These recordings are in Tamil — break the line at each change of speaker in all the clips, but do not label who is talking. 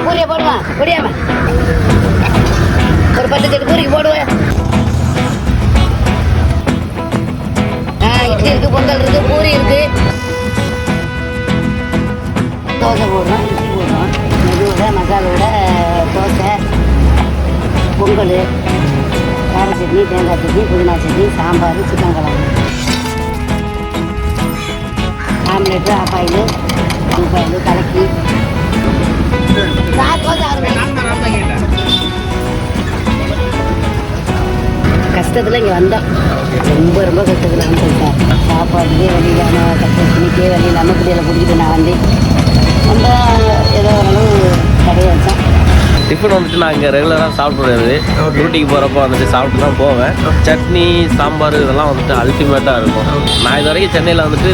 பூரியை போடுவான் முடியாம ஒரு 10 செட்டு பூரிக்கு போடுவேன். இட்லி இருக்கு, பொங்கல் இருக்கு, பூரி இருக்கு, தோசை போடுறோம், இட்லி போடுறோம், மெதுவோட மசாலோட தோசை, பொங்கல், கார சட்னி, தேங்காய் சட்னி, புதினா சட்னி, சாம்பார், சிக்கன் குழம்பு, ஆம்லெட்டு, ஆப்பாயில், உப்பாயில், கலக்கி கஷ்டத்தில் இங்கே வந்தோம். ரொம்ப ரொம்ப கஷ்டத்தில் வந்துட்டேன். சாப்பாட்டுக்கே வழி இல்லாமல், கஷ்டத்துக்கே வழி இல்லாமல் பிள்ளைகளை கூட்டிகிட்டு நான் வந்து ரொம்ப ஏதோ ஓரளவு கடையை வச்சேன்.
டிஃபன் வந்துட்டு நான் இங்கே ரெகுலராக சாப்பிட்றது. டியூட்டிக்கு போகிறப்போ வந்துட்டு சாப்பிட்டு தான் போவேன். சட்னி, சாம்பார் இதெல்லாம் வந்துட்டு அல்டிமேட்டாக இருக்கும். நான் இது வரைக்கும் சென்னையில் வந்துட்டு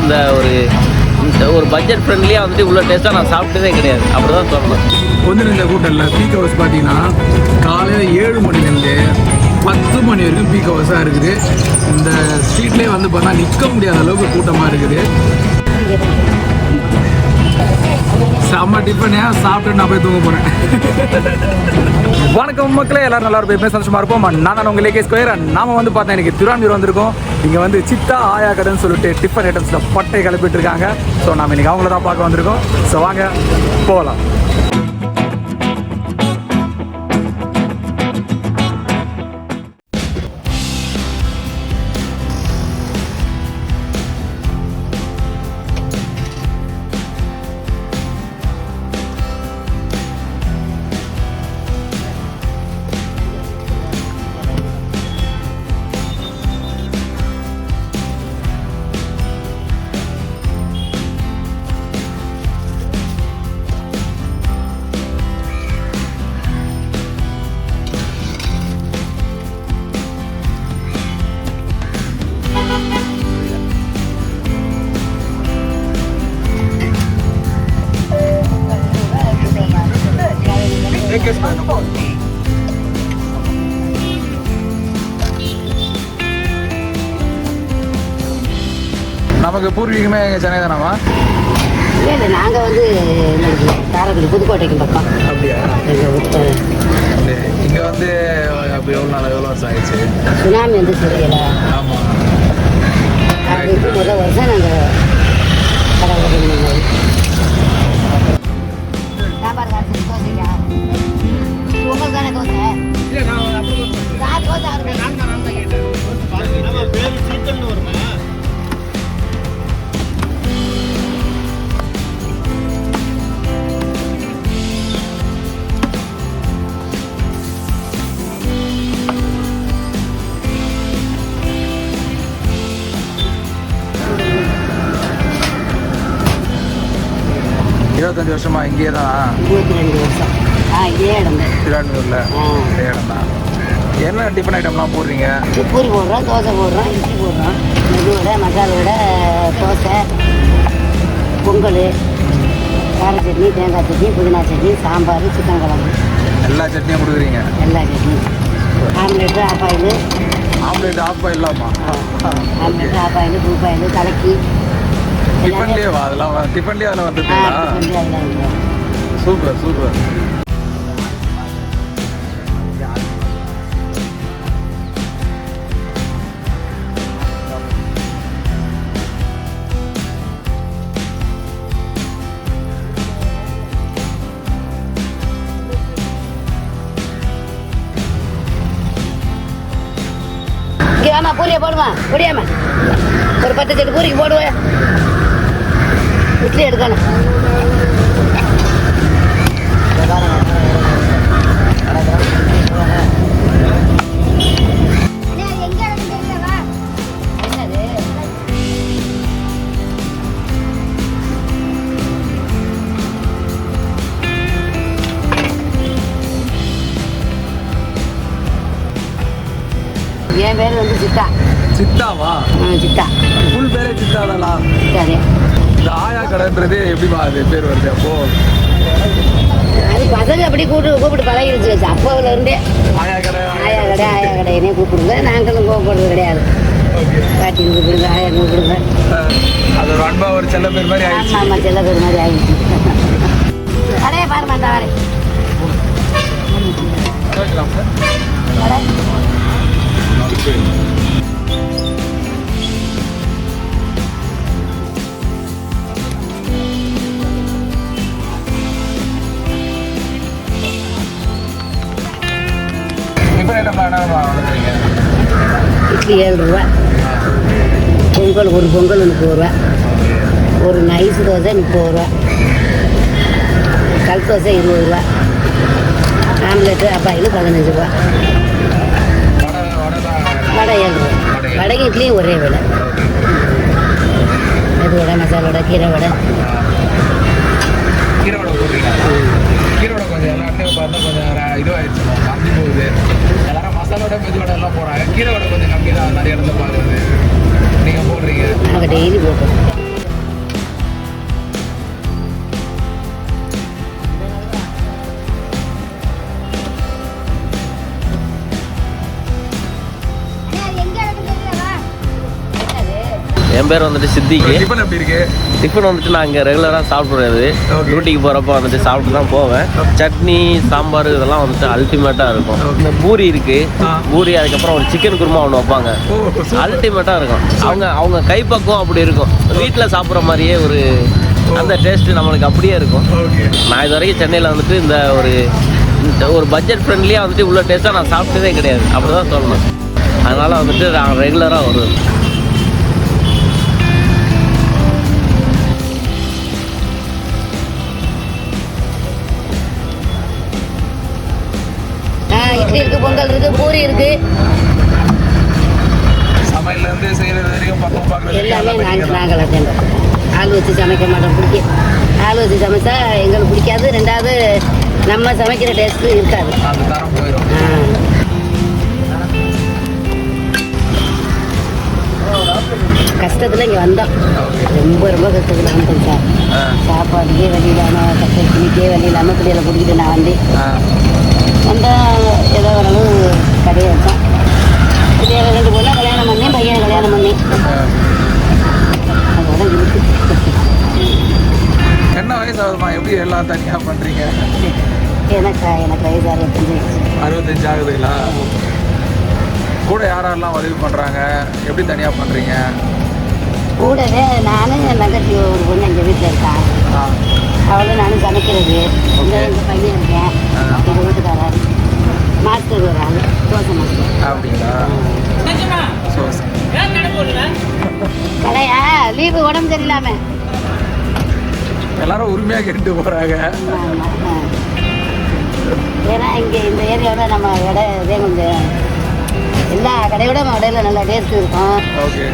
இந்த ஒரு பட்ஜெட் ஃப்ரெண்ட்லியாக வந்துட்டு இவ்வளோ டேஸ்ட்டாக நான் சாப்பிட்டதே கிடையாது. அப்படி தான் சொல்லணும்.
கொஞ்சம் இந்த கூட்டத்தில் பீக் ஹவர்ஸ் பார்த்தீங்கன்னா காலையில் 7 மணிலேருந்து 10 மணி வரைக்கும் பீக் ஹவர்ஸாக இருக்குது. இந்த ஸ்ட்ரீட்லேயே வந்து பார்த்தா நிற்க முடியாத அளவுக்கு கூட்டமாக இருக்குது. செம்ம டிஃபனே சாப்பிட்டு நான் போய் தூங்க போகிறேன். வணக்கம் மக்களே, எல்லாரும் நல்லா இருப்போம், சந்தோஷமாக இருப்போம். நான் உங்கள் லேகே ஸ்கொயர். நாம் வந்து பார்த்தா எனக்கு திருவான்மூர் வந்திருக்கோம். இங்கே வந்து சித்தா ஆயா கடைன்னு சொல்லிட்டு டிஃபன் ஐட்டம்ஸில் பட்டை கிளப்பிட்டு இருக்காங்க. ஸோ நாம் இன்றைக்கி அவங்கள தான் பார்க்க வந்திருக்கோம். ஸோ வாங்க போகலாம். நமக்கு பூர்வீகமே எங்கள் சென்னை தானாமா?
இல்லை, நாங்கள் வந்து காரைக்குடி புதுக்கோட்டைக்கு பக்கம்.
அப்படியா? இங்கே வந்து அப்போ எவ்வளோ வருஷம் ஆயிடுச்சு?
சுனாமி வந்து தெரியல.
ஆமாம்,
அதுக்கு முதல் வருஷம் நாங்கள் கடை ஓடினோம். சாம்பார் காசு தோசைக்கா உங்களுக்கு தானே தோசை? தோசை
இருபத்தஞ்சு வருஷமா இங்கே தான்?
22 வருஷம். இதே இடம்
திருவான்மூரில் இதே இடம் தான். என்ன டிஃபன் ஐட்டம்லாம் போடுறீங்க?
பூரி போடுறோம், தோசை போடுறோம், இட்லி போடுறோம், மெதுவோட மசாலோட தோசை, பொங்கல், கார சட்னி, தேங்காய் சட்னி, புதினா சட்னி, சாம்பார், சிக்கன் குழம்பு,
எல்லா சட்னியும் கொடுக்குறீங்க?
எல்லா சட்னியும். Omelette, half boil.
ஆம்லெட் ஆஃப் ஆயிடலாமா?
ஆம்லெட்டு, ஆப்பாயில், பூப்பாயில், கலக்கி.
டிஃபன்லேயே வா? அதெல்லாம் டிஃபன்லேயே அதில் வந்துட்டீங்களா? Super super.
ஆமாம், பூரியை போடுவான் முடியாம ஒரு 10 செட்டு பூரிக்கு போடுவேன். இட்லி எடுக்கணும். என் பேர் வந்து சித்தா.
சித்தாவா?
சித்தா.
ஃபுல் பேரே சித்தாதானா?
சரி.
இந்த ஆயா கடைன்றது எப்படிமா அது பேர் வருது? அப்போ
அது பசங்க அப்படி கூப்பிட்டு பழகிடுச்சு. அப்போல இருந்தே
ஆயா கடை
ஆயா கடை ஆயா கடையினே கூப்பிடுங்க. நாங்களும் கோவப்படுறது கிடையாது. பாட்டி கூப்பிடுங்க, ஆயா கூப்பிடுங்க.
அது ஒரு அன்பா ஒரு செல்ல பேர் மாதிரி ஆயிடுச்சு.
ஆமாம், செல்ல பேர் மாதிரி ஆயிடுச்சு. கடையை பாருமா, அந்த வரேன்.
வளர்க்குறீங்க?
இட்லி 7 ரூபா, பொங்கல் ஒரு பொங்கல் 30 ரூபா, ஒரு நைஸ் தோசை 30 ரூபா, கல் தோசை 20 ரூபா, ஆம்லெட்டு அப்பாயில் 15 ரூபா, வடை 7 ரூபா. வடைக்கு இட்லியும் ஒரே விலை. மெது வடை, மசாலா வடை, கீரை வடை.
கீரை வடை போடுறீங்க? கீரை வடை கொஞ்சம் எல்லாத்தையும் பார்த்தா கொஞ்சம் இதுவாகிடுச்சு, கம்மி போகுது. எல்லாரும் மசாலா வடை, மெது வடை எல்லாம் போடுறாங்க. கீரை வடை கொஞ்சம் கம்மி தான் நிறைய இடத்துல பார்க்குறது. நீங்கள் போடுறீங்க?
நாங்கள் டெய்லி போட்டோம்.
என் பேர் வந்துட்டு சித்திக்கு.
டிஃபன் எப்படி இருக்கு?
டிஃபன் வந்துட்டு நான் இங்கே ரெகுலராக சாப்பிட்றது. டியூட்டிக்கு போகிறப்ப வந்துட்டு சாப்பிட்டு தான் போவேன். சட்னி, சாம்பார் இதெல்லாம் வந்துட்டு அல்டிமேட்டாக இருக்கும். இந்த பூரி இருக்குது, பூரி அதுக்கப்புறம் ஒரு சிக்கன் குருமா ஒன்று வைப்பாங்க, அல்டிமேட்டாக இருக்கும். அவங்க கைப்பக்குவம் அப்படி இருக்கும். வீட்டில் சாப்பிட்ற மாதிரியே ஒரு அந்த டேஸ்ட்டு நம்மளுக்கு அப்படியே இருக்கும். நான் இது வரைக்கும் சென்னையில் வந்துட்டு இந்த ஒரு பட்ஜெட் ஃப்ரெண்ட்லியாக வந்துட்டு உள்ள டேஸ்ட்டாக நான் சாப்பிட்டதே கிடையாது. அப்படி தான் சொல்லணும். அதனால் வந்துட்டு நான் ரெகுலராக வருவேன்.
இட்லி இருக்கு, பொங்கல் இருக்கு, பூரி இருக்கு.
சமையல்ல இருந்து செய்யறது வரைக்கும் பக்கம் பார்க்கறது
எல்லாமே நாங்கள் அட்டெண்ட். ஆள் வச்சு சமைக்க மாட்டோம், பிடிக்கும். ஆள் வச்சு சமைச்சா எங்களுக்கு பிடிக்காது. ரெண்டாவது நம்ம சமைக்கிற டேஸ்ட்டு இருக்காது.
அந்த தரம் போயிடும்.
கஷ்டத்தில் இங்கே வந்தோம். ரொம்ப கஷ்டத்தில் வந்தேன் சார். சாப்பாட்டுக்கே வழி இல்லாமல், கஷ்டத்துக்கே வழி இல்லாமல் பிள்ளைகளை கூட்டிக்கிட்டு நான் வந்தால் ஏதோ ஓரளவு கடையை வச்சோம். பிள்ளைகளை 2 பொண்ணை கல்யாணம் பண்ணி, பையனை கல்யாணம் பண்ணி அதோட இருக்கு.
என்ன வயசு ஆகுதுமா? எப்படி எல்லாம் தனியாக பண்ணுறீங்க?
எனக்கு வயசு
65 ஆகுதுங்களா? கூட யாரெல்லாம் உதவி பண்ணுறாங்க? எப்படி தனியாக பண்ணுறீங்க?
கூடவே நானும் என் தங்கச்சி ஒரு பொண்ணு எங்கள் வீட்டில் இருக்கான். அவளும் நானும் சமைக்கிறது. எங்கள் பையன் இருக்கேன், எங்கள் வீட்டுக்காரர் மாஸ்டர் வராங்க, தோசை மாஸ்டர்.
அப்படிங்களா?
கடையா லீவு உடம்பு சரியில்லாம
எல்லாரும் உரிமையாக கேட்டு போகிறாங்க.
ஏன்னா இங்கே இந்த ஏரியாவோட நம்ம கடை இதே கொஞ்சம் எல்லா கடையோட நம்ம கடையில் நல்லா டேஸ்ட் இருக்கும்.
ஓகே.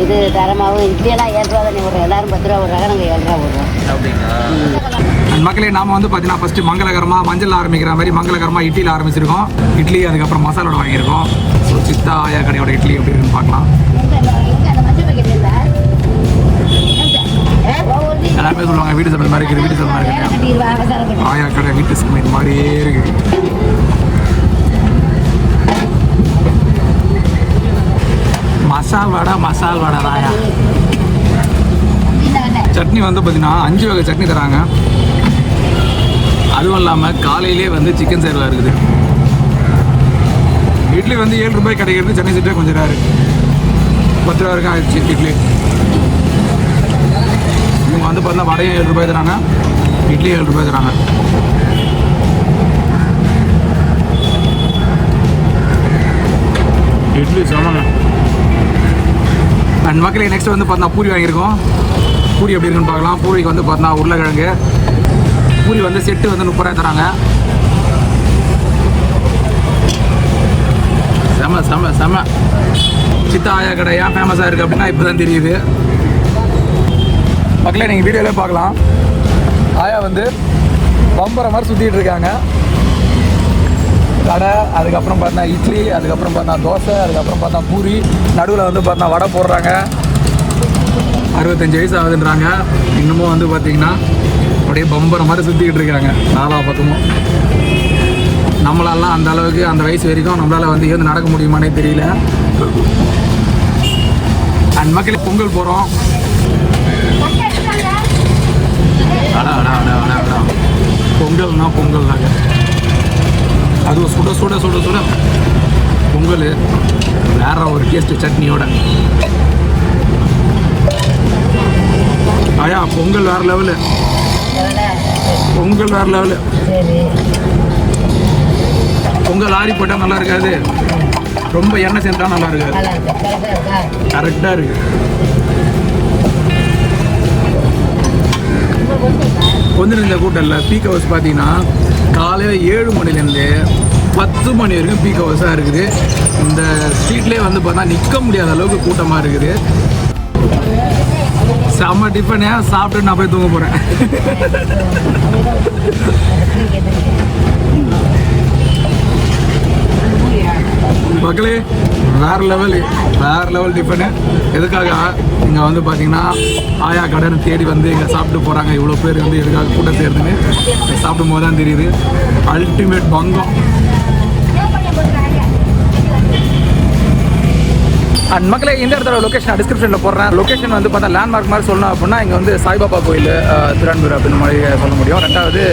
இது தரமாகவும் இட்லியெல்லாம் 7 ரூபா தானே விடுறோம். எல்லாரும் 10 ரூபா விடுறாங்க, நாங்கள் 7 ரூபா விடுறோம்.
அப்படிங்களா? மக்களே, நாம வந்து பார்த்தீங்கன்னா ஃபஸ்ட்டு மங்களகரமாக மஞ்சள் ஆரம்பிக்கிற மாதிரி மங்களகரமாக இட்லியில் ஆரம்பிச்சிருக்கோம். இட்லி அதுக்கப்புறம் மசாலோட வாங்கியிருக்கோம். ஸோ சித்தா ஆயா கடையோட இட்லி எப்படி இருக்குன்னு பார்க்கலாம். எல்லாருமே சொல்லுவாங்க வீட்டு சமையல் மாதிரி இருக்குது, வீட்டு சமையல் இருக்குது. ஆயா கடை வீட்டு சமையல் மாதிரியே இருக்குது. மசால் வடை ராயா. சட்னி வந்து பார்த்தீங்கன்னா 5 வகை சட்னி தராங்க. அதுவும் இல்லாமல் காலையிலே வந்து சிக்கன் சேர்வா இருக்குது. இட்லி வந்து 7 ரூபாய் கிடைக்கிறது சென்னை சிட்டே கொஞ்சம் ரேரு. 10 ரூபா வரைக்கும் ஆயிடுச்சு இட்லி. இவங்க வந்து பார்த்தீங்கன்னா வடையும் 7 ரூபாய் தராங்க, இட்லியும் 7 ரூபாய் தராங்க. இட்லி சொன்னாங்க. அண்ட் மக்களே, நெக்ஸ்ட் வந்து பார்த்தா பூரி வாங்கியிருக்கோம். பூரி எப்படி இருக்குன்னு பார்க்கலாம். பூரிக்கு வந்து பார்த்தா உருளைக்கிழங்கு பூரி வந்து செட்டு வந்து 30 ரூபாய் தராங்க. செம சித்தா ஆயா கடை ஏன் ஃபேமஸாக இருக்குது அப்படின்னா இப்போ தான் தெரியுது. மக்களே, நீங்கள் வீடியோவிலே பார்க்கலாம். ஆயா வந்து பம்பரை மாதிரி சுற்றிட்டு இருக்காங்க. கடை, அதுக்கப்புறம் பார்த்தா இட்லி, அதுக்கப்புறம் பார்த்தா தோசை, அதுக்கப்புறம் பார்த்தா பூரி, நடுவில் வந்து பார்த்தா வடை போடுறாங்க. 65 வயசு ஆகுதுன்றாங்க. இன்னமும் வந்து பார்த்தீங்கன்னா அப்படியே பம்பரை மாதிரி சுற்றிக்கிட்டு இருக்காங்க 4 பக்கமும். நம்மளாலாம் அந்த அளவுக்கு அந்த வயசு வரைக்கும் நம்மளால் வந்து ஏந்து நடக்க முடியுமானே தெரியல. அண்ட் மக்களே, பொங்கல் போகிறோம். பொங்கல்னா பொங்கல் தாங்க. அதுவும் சுட சுட சுட சுட பொங்கல் வேற ஒரு டேஸ்ட்டு சட்னியோட. ஆயா பொங்கல் வேறு லெவலு, பொங்கல் வேறு லெவலு. பொங்கல் ஆறி போட்டால் நல்லா இருக்காது, ரொம்ப எண்ணெய் சேர்ந்தா நல்லா இருக்காது.
நல்லா இருக்கு. கரெக்டாக இருக்கா?
கரெக்டாக இருக்கு. கொஞ்சம் இந்த கூட்டம் இல்லை. பீக் ஹவர்ஸ் பார்த்தீங்கன்னா காலையில் 7 மணிலேருந்து 10 மணி வரைக்கும் பீக் ஹவர்ஸாக இருக்குது. இந்த ஸ்ட்ரீட்லேயே வந்து பார்த்தா நிற்க முடியாத அளவுக்கு கூட்டமாக இருக்குது. செம்ம டிஃபனே சாப்பிட்டு நான் போய் தூங்க போகிறேன். மக்களே வேறு லெவல் டிஃபனு. எதுக்காக இங்கே வந்து பார்த்தீங்கன்னா ஆயா கடைன்னு தேடி வந்து இங்கே சாப்பிட்டு போகிறாங்க. இவ்வளோ பேர் வந்து எதுக்காக கூட்டம் சேருதுன்னு சாப்பிடும் போது தான் தெரியுது. அல்டிமேட் பங்கம். அண்ட் மக்களே இந்த இடத்துல லொக்கேஷன் டிஸ்கிரிப்ஷனில் போடுறேன். லொக்கேஷன் வந்து பார்த்தா லேண்ட்மார்க் மாதிரி சொல்லணும் அப்படின்னா இங்கே வந்து சாய்பாபா கோயில் திருவான்மூர் அப்படின்னு மாதிரி சொல்ல முடியும். ரெண்டாவது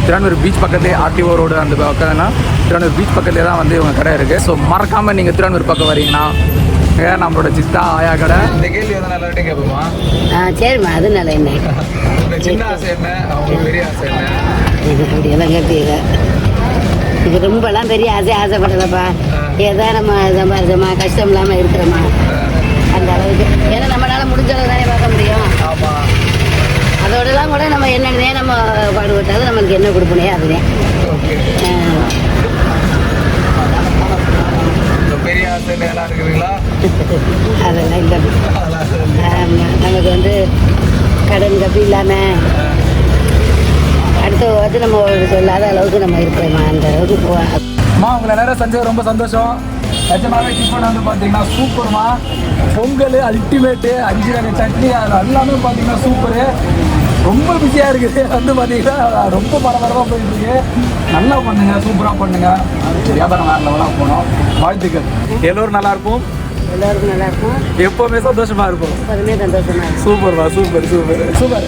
திருவான்மூர் பீச் பக்கத்தே ஆர்டிஓ ரோடு அந்த பக்கம்னா திருவான்மூர் பீச் பக்கத்துலேயே தான் வந்து இவங்க கடை இருக்குது. ஸோ மறக்காமல் நீங்கள் திருவான்மூர் பக்கம் வரீங்கன்னா நம்மளோட சித்தா ஆயா கடை. இந்த கேள்வி வந்து நல்லா கேட்போமா?
சரிம்மா, அது நல்ல என்ன
சின்ன ஆசை என்ன, அவங்க பெரிய ஆசை என்ன?
அப்படியெல்லாம் கேட்பீங்க. இது ரொம்பலாம் பெரிய ஆசைப்படலப்பா. ஏதோ நம்ம சம்பாதிச்சோமா, கஷ்டம் இல்லாமல் இருக்கிறோமா, அந்த அளவுக்கு. ஏன்னா நம்மளால முடிஞ்ச அளவு தானே பார்க்க முடியும். அதோடலாம் கூட நம்ம என்னன்னே நம்ம பாடுபட்டாலும் நம்மளுக்கு என்ன கொடுப்பனே அதுதான்.
பெரிய ஆசை எல்லாம் இருக்குதுங்களா?
அதெல்லாம் இல்லை. நமக்கு வந்து கடன் கப்பி இல்லாமல் அடுத்த வந்து நம்ம சொல்லாத அளவுக்கு நம்ம இருக்கிறோமா, அந்த அளவுக்கு போவோம்.
அம்மா உங்களை நேரம் செஞ்சது ரொம்ப சந்தோஷம். நிஜமாவே டிஃபன் வந்து பார்த்தீங்கன்னா சூப்பர்மா. பொங்கல் அல்டிமேட்டு, 5 வகை சட்னி, அது எல்லாமே பார்த்தீங்கன்னா சூப்பரு. ரொம்ப பிஸியாக இருக்குது வந்து பார்த்தீங்கன்னா, ரொம்ப பரபரப்பாக போயிட்டுருக்கு. நல்லா பண்ணுங்க, சூப்பராக பண்ணுங்க. வியாபாரம் வேறு லெவலாக போகணும். வாழ்த்துக்கள். எல்லோரும் நல்லா இருப்போம்,
எல்லோருக்கும் நல்லா இருக்கும்,
எப்போவுமே சந்தோஷமாக இருப்போம்.
எப்போதுமே சந்தோஷமாக இருக்கும்.
சூப்பர்மா, சூப்பர் சூப்பர் சூப்பர்.